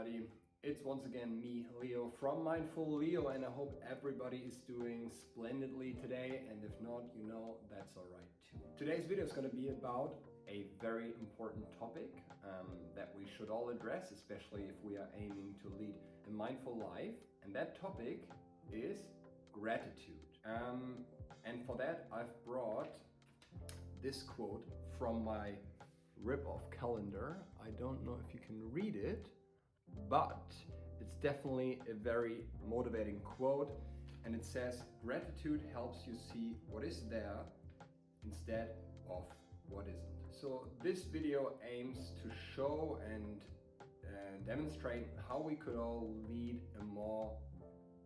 everybody. It's once again me, Leo, from Mindful Leo, and I hope everybody is doing splendidly today, and if not, you know, that's alright too. Today's video is going to be about a very important topic that we should all address, especially if we are aiming to lead a mindful life, and that topic is gratitude. And for that, I've brought this quote from my rip-off calendar. I don't know if you can read it, but it's definitely a very motivating quote, and it says, "Gratitude helps you see what is there instead of what isn't." So this video aims to show and demonstrate how we could all lead a more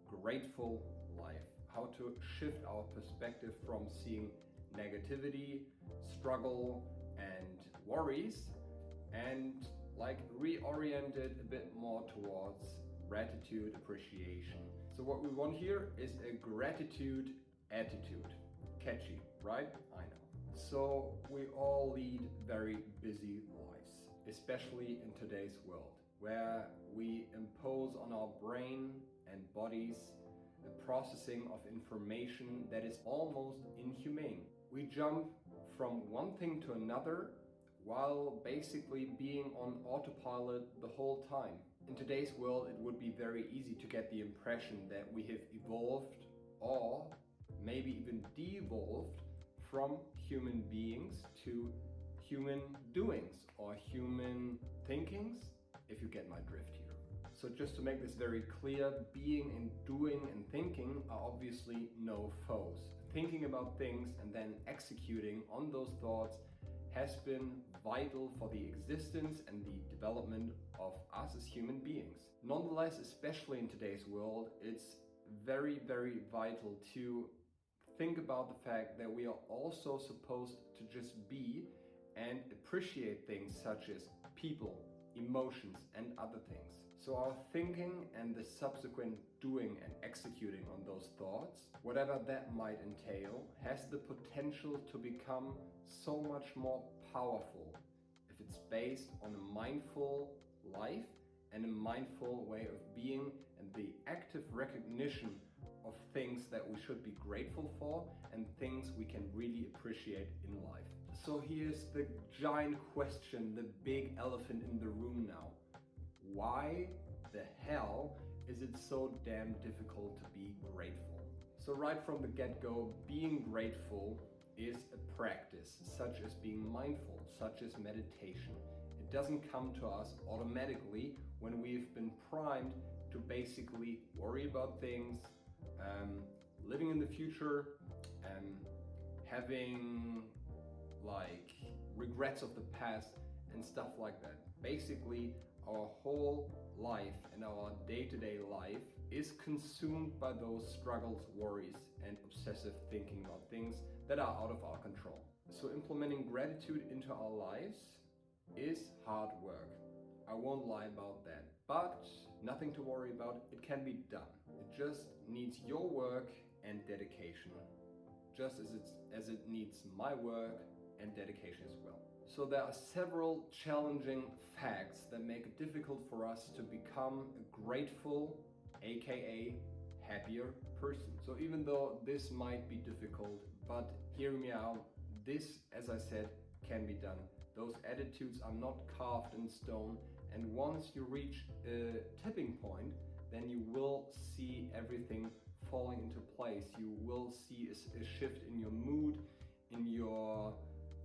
grateful life, how to shift our perspective from seeing negativity, struggle and worries, and reorient it a bit more towards gratitude, appreciation. So what we want here is a gratitude attitude. Catchy, right? I know. So we all lead very busy lives, especially in today's world, where we impose on our brain and bodies a processing of information that is almost inhumane. We jump from one thing to another while basically being on autopilot the whole time. In today's world, it would be very easy to get the impression that we have evolved or maybe even devolved from human beings to human doings or human thinkings, if you get my drift here. So just to make this very clear, being and doing and thinking are obviously no foes. Thinking about things and then executing on those thoughts has been vital for the existence and the development of us as human beings. Nonetheless, especially in today's world, it's very, very vital to think about the fact that we are also supposed to just be and appreciate things such as people, emotions and other things. So our thinking and the subsequent doing and executing on those thoughts, whatever that might entail, has the potential to become so much more powerful if it's based on a mindful life and a mindful way of being and the active recognition of things that we should be grateful for and things we can really appreciate in life. So here's the giant question, the big elephant in the room now. Why the hell is it so damn difficult to be grateful? So right from the get-go, being grateful is a practice, such as being mindful, such as meditation. It doesn't come to us automatically when we've been primed to basically worry about things, living in the future, having regrets of the past and stuff like that. Basically, our whole life and our day-to-day life is consumed by those struggles, worries, and obsessive thinking about things that are out of our control. So implementing gratitude into our lives is hard work. I won't lie about that, but nothing to worry about, it can be done. It just needs your work and dedication, just as it needs my work and dedication as well. So there are several challenging facts that make it difficult for us to become a grateful, aka happier person. So even though this might be difficult, but hear me out, this, as I said, can be done. Those attitudes are not carved in stone, and once you reach a tipping point, then you will see everything falling into place. You will see a shift in your mood, in your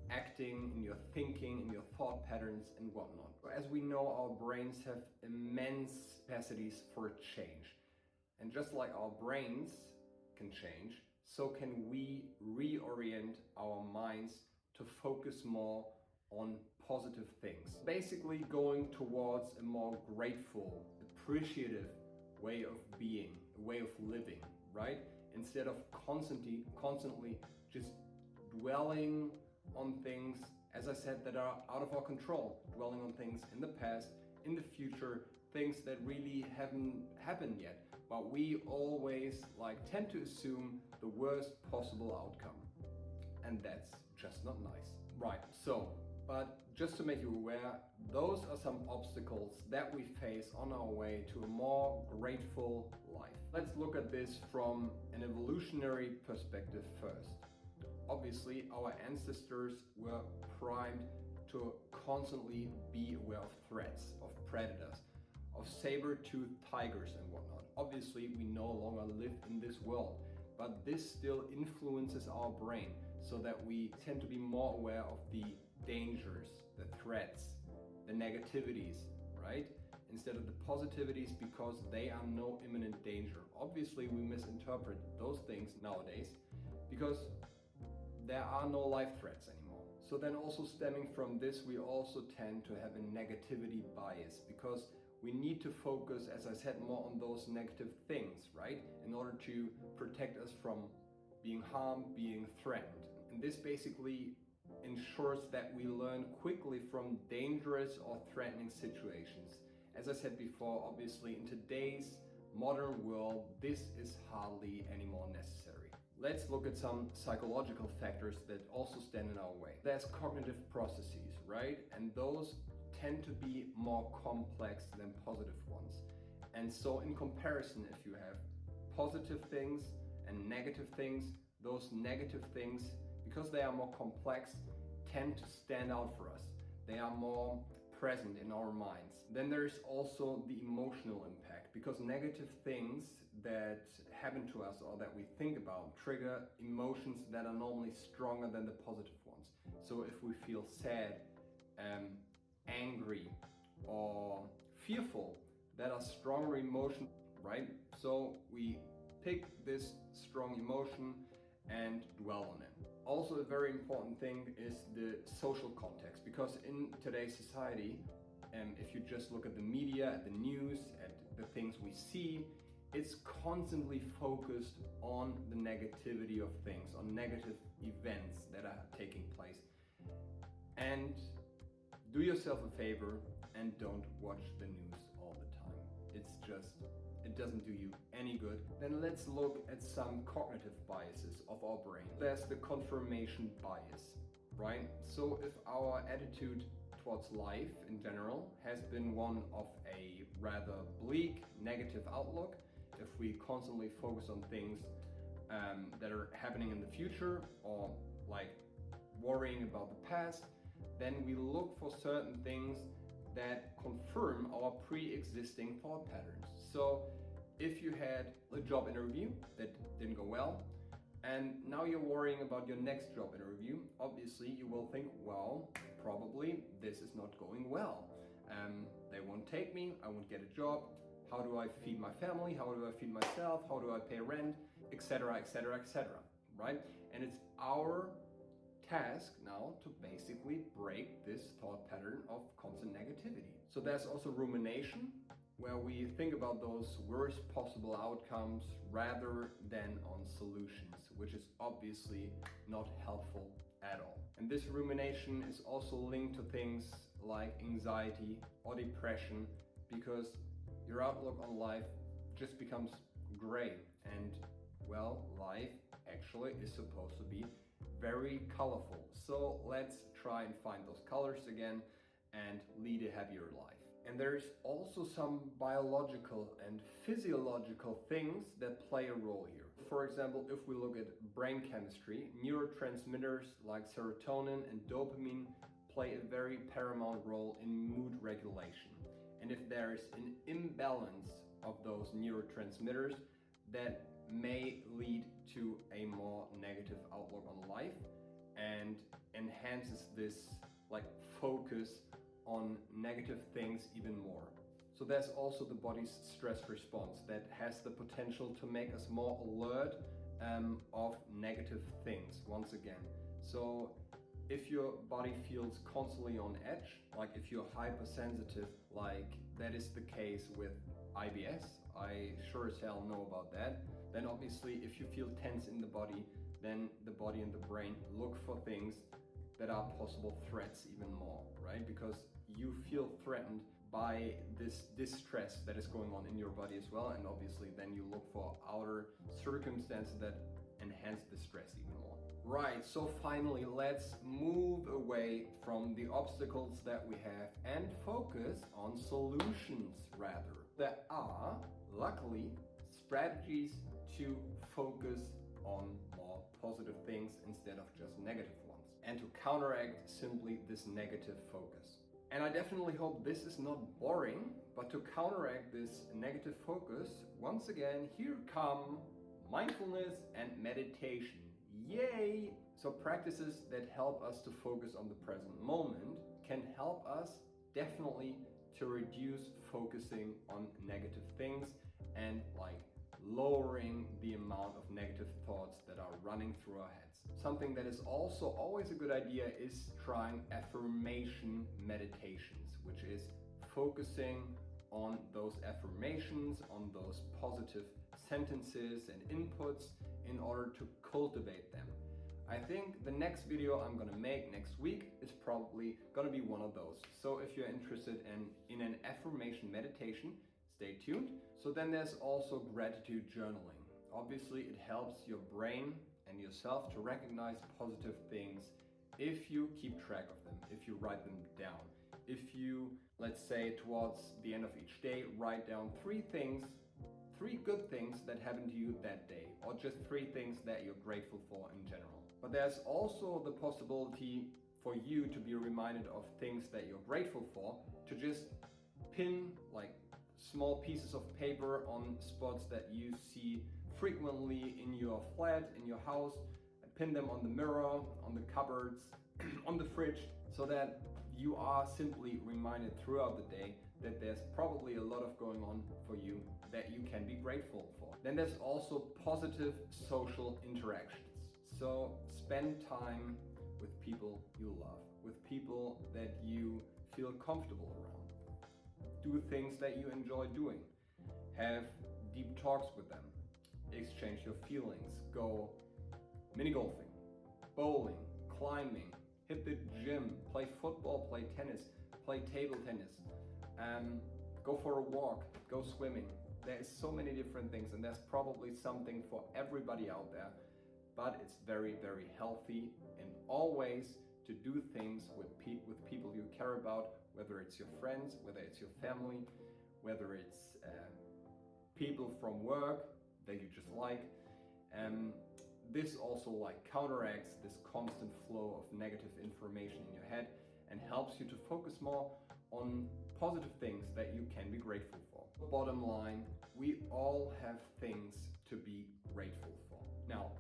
acting, in your thinking, in your thought patterns and whatnot. As we know, our brains have immense capacities for change. And just like our brains can change, so can we reorient our minds to focus more on positive things. Basically going towards a more grateful, appreciative way of being, a way of living, right? Instead of constantly just dwelling on things, as I said, that are out of our control, dwelling on things in the past, in the future, things that really haven't happened yet, but we always tend to assume the worst possible outcome, and that's just not nice. Right, so but just to make you aware, those are some obstacles that we face on our way to a more grateful life. Let's look at this from an evolutionary perspective first. Obviously, our ancestors were primed to constantly be aware of threats, of predators, of saber-toothed tigers and whatnot. Obviously, we no longer live in this world, but this still influences our brain so that we tend to be more aware of the dangers, the threats, the negativities, right? Instead of the positivities, because they are no imminent danger. Obviously, we misinterpret those things nowadays because there are no life threats anymore. So then also stemming from this, we also tend to have a negativity bias because we need to focus, as I said, more on those negative things, right? In order to protect us from being harmed, being threatened. And this basically ensures that we learn quickly from dangerous or threatening situations. As I said before, obviously in today's modern world, this is hardly anymore necessary. Let's look at some psychological factors that also stand in our way. There's cognitive processes, right? And those tend to be more complex than positive ones. And so in comparison, if you have positive things and negative things, those negative things, because they are more complex, tend to stand out for us. They are more present in our minds. Then there's also the emotional impact, because negative things that happen to us or that we think about trigger emotions that are normally stronger than the positive ones. So if we feel sad, angry or fearful, that are stronger emotions, right? So we pick this strong emotion and dwell on it. Also, a very important thing is the social context, because in today's society, if you just look at the media, at the news, at the things we see, it's constantly focused on the negativity of things, on negative events that are taking place. And do yourself a favor and don't watch the news all the time. It doesn't do you any good. Then let's look at some cognitive biases of our brain. There's the confirmation bias, right? So if our attitude towards life in general has been one of a rather bleak, negative outlook, if we constantly focus on things that are happening in the future or like worrying about the past, then we look for certain things that confirm our pre-existing thought patterns. So if you had a job interview that didn't go well, and now you're worrying about your next job interview, obviously you will think, well, probably this is not going well. They won't take me, I won't get a job. How do I feed my family? How do I feed myself? How do I pay rent? Etc., etc., etc., right? And it's our task now to basically break this thought pattern of constant negativity. So there's also rumination, where we think about those worst possible outcomes rather than on solutions, which is obviously not helpful at all. And this rumination is also linked to things like anxiety or depression, because your outlook on life just becomes gray. And well, life actually is supposed to be very colorful. So let's try and find those colors again and lead a happier life. And there's also some biological and physiological things that play a role here. For example, if we look at brain chemistry, neurotransmitters like serotonin and dopamine play a very paramount role in mood regulation. And if there is an imbalance of those neurotransmitters, that may lead to a more negative outlook on life and enhances this focus on negative things even more. So there's also the body's stress response that has the potential to make us more alert of negative things once again. So if your body feels constantly on edge, like if you're hypersensitive, like that is the case with IBS, I sure as hell know about that, then obviously if you feel tense in the body, then the body and the brain look for things that are possible threats even more, right? Because you feel threatened by this distress that is going on in your body as well, and obviously then you look for outer circumstances that enhance the stress even more. Right, so finally let's move away from the obstacles that we have and focus on solutions rather. There are, luckily, strategies to focus on more positive things instead of just negative ones, and to counteract simply this negative focus. And I definitely hope this is not boring, but to counteract this negative focus, once again, here come mindfulness and meditation. Yay! So practices that help us to focus on the present moment can help us definitely to reduce focusing on negative things and lowering the amount of negative thoughts that are running through our heads. Something that is also always a good idea is trying affirmation meditations, which is focusing on those affirmations, on those positive sentences and inputs in order to cultivate them. I think the next video I'm gonna make next week is probably gonna be one of those. So if you're interested in an affirmation meditation, stay tuned. So then there's also gratitude journaling. Obviously it helps your brain and yourself to recognize positive things if you keep track of them, if you write them down. If you, let's say towards the end of each day, write down three good things that happened to you that day, or just 3 things that you're grateful for in general. But there's also the possibility for you to be reminded of things that you're grateful for, to just pin small pieces of paper on spots that you see frequently in your flat, in your house. Pin them on the mirror, on the cupboards, on the fridge, so that you are simply reminded throughout the day that there's probably a lot of going on for you that you can be grateful for. Then there's also positive social interactions. So spend time with people you love, with people that you feel comfortable around. Do things that you enjoy doing. Have deep talks with them. Exchange your feelings. Go mini golfing, bowling, climbing, hit the gym, play football, play tennis, play table tennis, go for a walk, go swimming. There is so many different things, and there's probably something for everybody out there, but it's very, very healthy and always to do things with people you care about, whether it's your friends, whether it's your family, whether it's people from work that you just like. This also counteracts this constant flow of negative information in your head and helps you to focus more on positive things that you can be grateful for. Bottom line, we all have things to be grateful for. Now,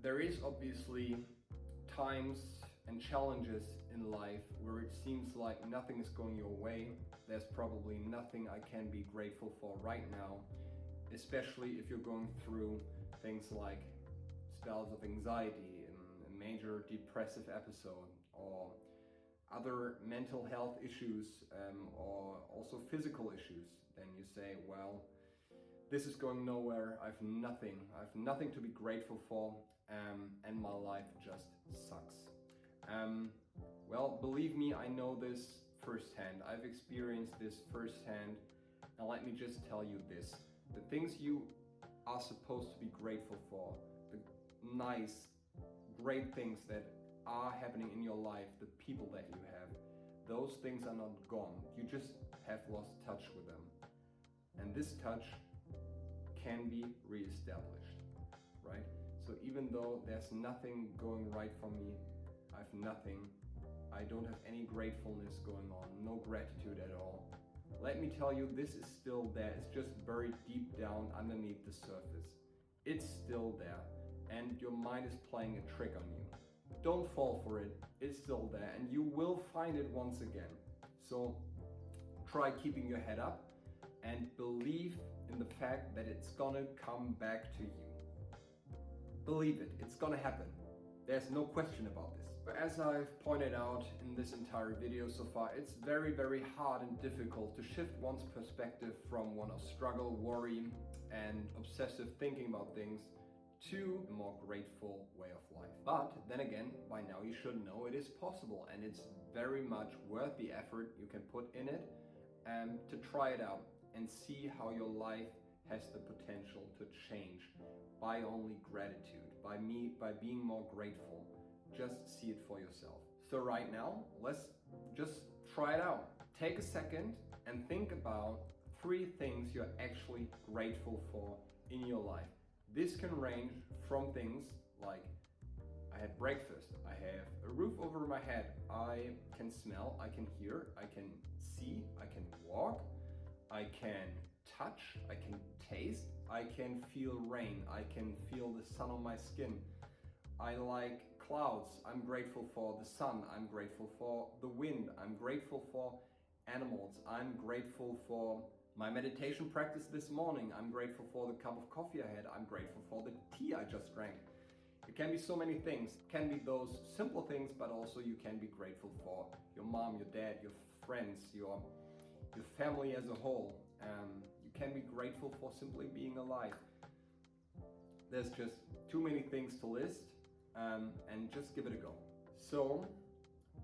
there is obviously times and challenges in life where it seems like nothing is going your way. There's probably nothing I can be grateful for right now, especially if you're going through things like spells of anxiety and a major depressive episode, or other mental health issues, or also physical issues. Then you say, well, this is going nowhere, I have nothing to be grateful for, and my life just sucks. Well, believe me, I know this firsthand. I've experienced this firsthand, and let me just tell you this. The things you are supposed to be grateful for, the nice, great things that are happening in your life, the people that you have, those things are not gone. You just have lost touch with them. And this touch can be reestablished, right? So even though there's nothing going right for me, I have nothing, I don't have any gratefulness going on, no gratitude at all. Let me tell you, this is still there. It's just buried deep down underneath the surface. It's still there, and your mind is playing a trick on you. Don't fall for it. It's still there, and you will find it once again. So try keeping your head up and believe in the fact that it's gonna come back to you. Believe it, it's gonna happen. There's no question about this. But as I've pointed out in this entire video so far, it's very, very hard and difficult to shift one's perspective from one of struggle, worry, and obsessive thinking about things to a more grateful way of life. But then again, by now you should know it is possible, and it's very much worth the effort you can put in it to try it out and see how your life has the potential to change by only gratitude, by being more grateful. Just see it for yourself. So right now, let's just try it out. Take a second and think about 3 things you're actually grateful for in your life. This can range from things like I had breakfast, I have a roof over my head, I can smell, I can hear, I can see, I can walk, I can touch, I can taste, I can feel rain, I can feel the sun on my skin. I like clouds, I'm grateful for the sun, I'm grateful for the wind, I'm grateful for animals, I'm grateful for my meditation practice this morning, I'm grateful for the cup of coffee I had, I'm grateful for the tea I just drank. It can be so many things. It can be those simple things, but also you can be grateful for your mom, your dad, your friends, your family as a whole. You can be grateful for simply being alive. There's just too many things to list, and just give it a go. So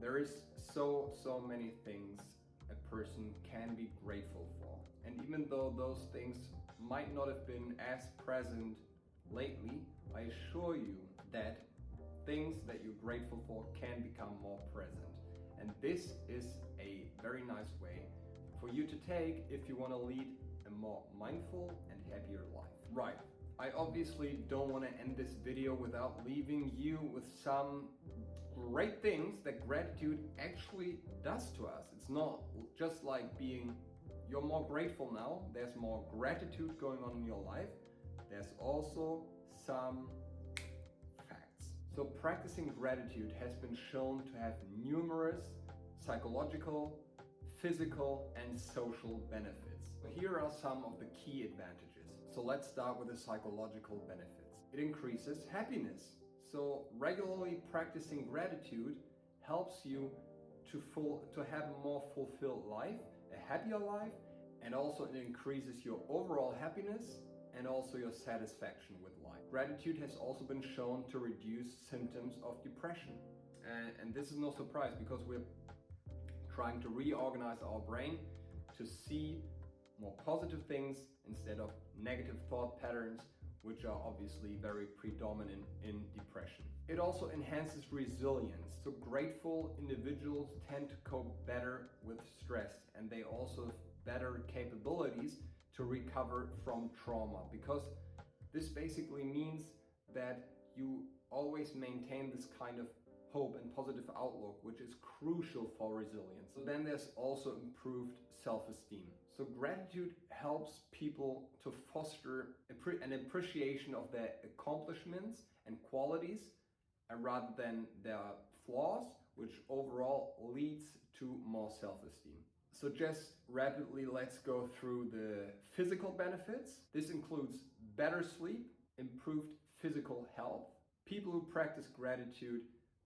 there is so many things a person can be grateful for. And even though those things might not have been as present lately, I assure you that things that you're grateful for can become more present. And this is a very nice way for you to take if you want to lead a more mindful and happier life. Right, I obviously don't want to end this video without leaving you with some great things that gratitude actually does to us. It's not just like you're more grateful now, there's more gratitude going on in your life. There's also some facts. So practicing gratitude has been shown to have numerous psychological, physical, and social benefits. Here are some of the key advantages. So let's start with the psychological benefits. It increases happiness. So regularly practicing gratitude helps you to have a more fulfilled life, a happier life, and also it increases your overall happiness and also your satisfaction with life. Gratitude has also been shown to reduce symptoms of depression. And this is no surprise because we're trying to reorganize our brain to see more positive things instead of negative thought patterns, which are obviously very predominant in depression. It also enhances resilience. So grateful individuals tend to cope better with stress, and they also have better capabilities to recover from trauma, because this basically means that you always maintain this kind of hope and positive outlook, which is crucial for resilience. So then there's also improved self-esteem. So gratitude helps people to foster an appreciation of their accomplishments and qualities rather than their flaws, which overall leads to more self-esteem. So just rapidly, let's go through the physical benefits. This includes better sleep, improved physical health. People who practice gratitude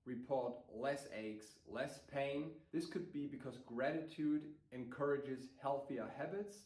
report less aches, less pain. This could be because gratitude encourages healthier habits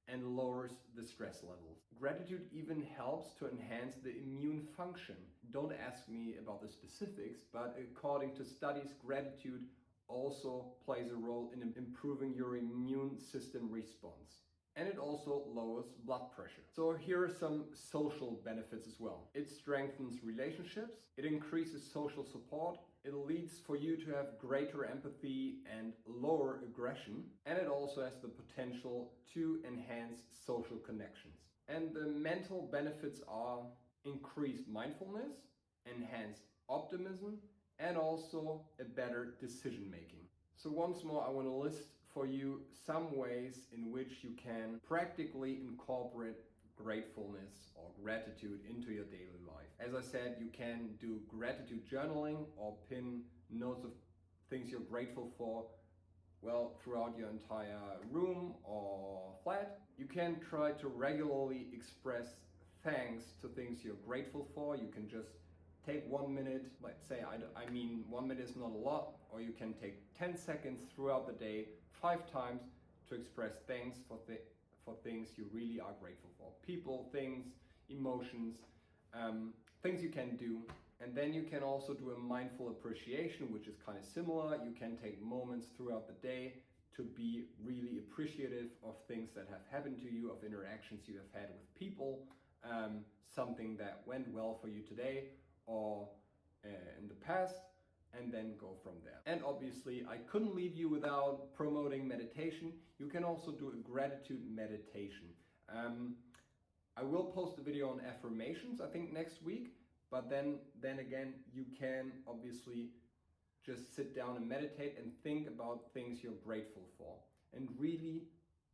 and lowers the stress levels. Gratitude even helps to enhance the immune function. Don't ask me about the specifics, but according to studies, gratitude also plays a role in improving your immune system response. And it also lowers blood pressure. So here are some social benefits as well. It strengthens relationships, it increases social support, it leads for you to have greater empathy and lower aggression, and it also has the potential to enhance social connections. And the mental benefits are increased mindfulness, enhanced optimism, and also a better decision making. So once more, I want to list for you some ways in which you can practically incorporate gratefulness or gratitude into your daily life. As I said, you can do gratitude journaling or pin notes of things you're grateful for, well, throughout your entire room or flat. You can try to regularly express thanks to things you're grateful for. You can just take 1 minute, let's say, I mean 1 minute is not a lot, or you can take 10 seconds throughout the day, 5 times, to express thanks for things you really are grateful for. People, things, emotions, things you can do. And then you can also do a mindful appreciation, which is kind of similar. You can take moments throughout the day to be really appreciative of things that have happened to you, of interactions you have had with people, something that went well for you today, or in the past, and then go from there. And obviously, I couldn't leave you without promoting meditation. You can also do a gratitude meditation. I will post a video on affirmations, I think next week, but then again, you can obviously just sit down and meditate and think about things you're grateful for and really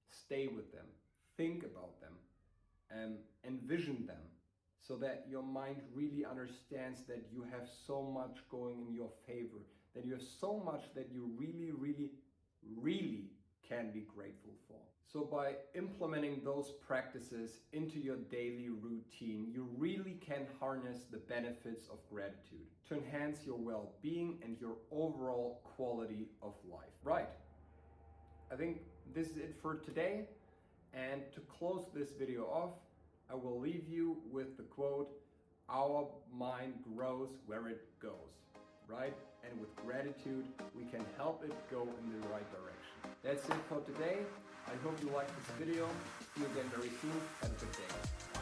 stay with them, think about them, envision them, so that your mind really understands that you have so much going in your favor, that you have so much that you really, really, really can be grateful for. So by implementing those practices into your daily routine, you really can harness the benefits of gratitude to enhance your well-being and your overall quality of life. Right. I think this is it for today. And to close this video off, I will leave you with the quote, "Our mind grows where it goes," right? And with gratitude, we can help it go in the right direction. That's it for today. I hope you liked this video. See you again very soon. Have a good day.